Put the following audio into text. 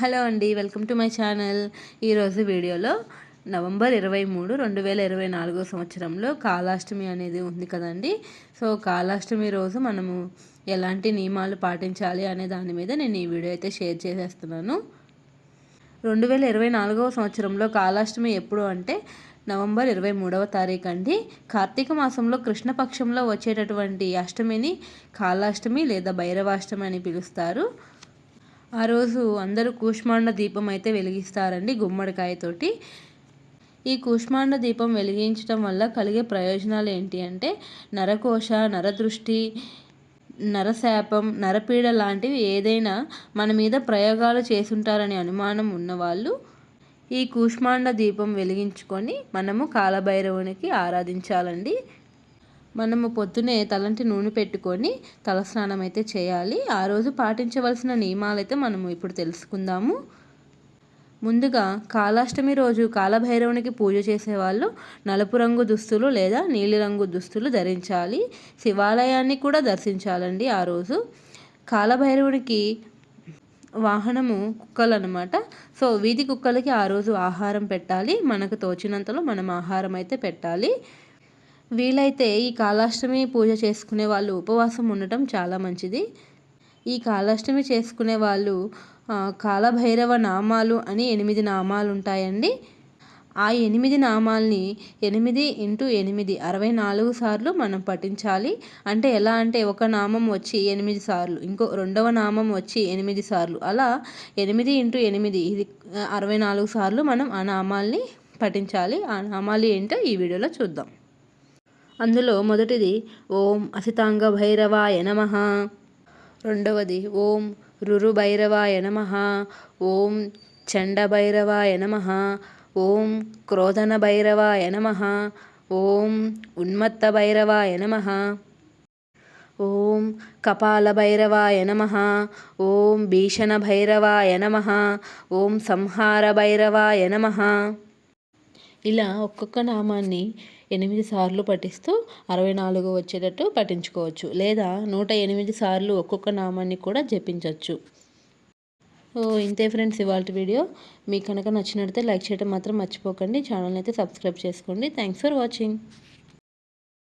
Hello అండి, welcome to my channel. ఈరోజు వీడియోలో నవంబర్ 23, 2024 సంవత్సరంలో కాళాష్టమి అనేది ఉంది కదండి. సో కాళాష్టమి రోజు మనము ఎలాంటి నియమాలు పాటించాలి అనే దాని మీద నేను ఈ వీడియో అయితే షేర్ చేసేస్తున్నాను. 2024 సంవత్సరంలో కాళాష్టమి ఎప్పుడు అంటే నవంబర్ 23వ తారీఖు అండి. కార్తీక మాసంలో కృష్ణపక్షంలో వచ్చేటటువంటి అష్టమిని కాళాష్టమి లేదా భైరవాష్టమి అని పిలుస్తారు. ఆ రోజు అందరూ కూష్మాండ దీపం అయితే వెలిగిస్తారండి గుమ్మడికాయతోటి. ఈ కూష్మాండ దీపం వెలిగించడం వల్ల కలిగే ప్రయోజనాలు ఏంటి అంటే నరకోశ, నరదృష్టి, నరశాపం, నరపీడ లాంటివి ఏదైనా మన మీద ప్రయోగాలు చేసుంటారని అనుమానం ఉన్నవాళ్ళు ఈ కూష్మాండ దీపం వెలిగించుకొని మనము కాలభైరవునికి ఆరాధించాలండి. మనము పొద్దునే తలంటి నూనె పెట్టుకొని తలస్నానం అయితే చేయాలి. ఆ రోజు పాటించవలసిన నియమాలు అయితే మనము ఇప్పుడు తెలుసుకుందాము. ముందుగా కాళాష్టమి రోజు కాలభైరవునికి పూజ చేసేవాళ్ళు నలుపు రంగు దుస్తులు లేదా నీలిరంగు దుస్తులు ధరించాలి. శివాలయాన్ని కూడా దర్శించాలండి. ఆ రోజు కాలభైరవునికి వాహనము కుక్కలు అనమాట. సో వీధి కుక్కలకి ఆ రోజు ఆహారం పెట్టాలి. మనకు తోచినంతలో మనం ఆహారం అయితే పెట్టాలి. వీలైతే ఈ కాళాష్టమి పూజ చేసుకునే వాళ్ళు ఉపవాసం ఉండటం చాలా మంచిది. ఈ కాళాష్టమి చేసుకునే వాళ్ళు కాలభైరవ నామాలు అని 8 నామాలు ఉంటాయండి. ఆ 8 నామాల్ని 8 × 8 64 సార్లు మనం పఠించాలి. అంటే ఎలా అంటే ఒక నామం వచ్చి 8 సార్లు, ఇంకో రెండవ నామం వచ్చి 8 సార్లు, అలా 8 × 8 ఇది 64 సార్లు మనం ఆ నామాల్ని పఠించాలి. ఆ నామాలు ఏంటో ఈ వీడియోలో చూద్దాం. అందులో మొదటిది ఓం అసితాంగ భైరవాయ నమః, రెండవది ఓం రురు భైరవాయ నమః, ఓం చండ భైరవాయ నమః, ఓం క్రోధన భైరవాయ నమః, ఓం ఉన్మత్త భైరవాయ నమః, ఓం కపాల భైరవాయ నమః, ఓం భీషణ భైరవాయ నమః, ఓం సంహార భైరవాయ నమః. ఇలా ఒక్కొక్క నామాన్ని 8 సార్లు పఠిస్తూ 64 వచ్చేటట్టు పఠించుకోవచ్చు. లేదా 108 సార్లు ఒక్కొక్క నామాన్ని కూడా జపించవచ్చు. ఇంతే ఫ్రెండ్స్ ఇవాల్టి వీడియో. మీకు కనుక నచ్చినట్లయితే లైక్ చేయడం మాత్రం మర్చిపోకండి. ఛానల్ అయితే సబ్స్క్రైబ్ చేసుకోండి. Thanks for watching.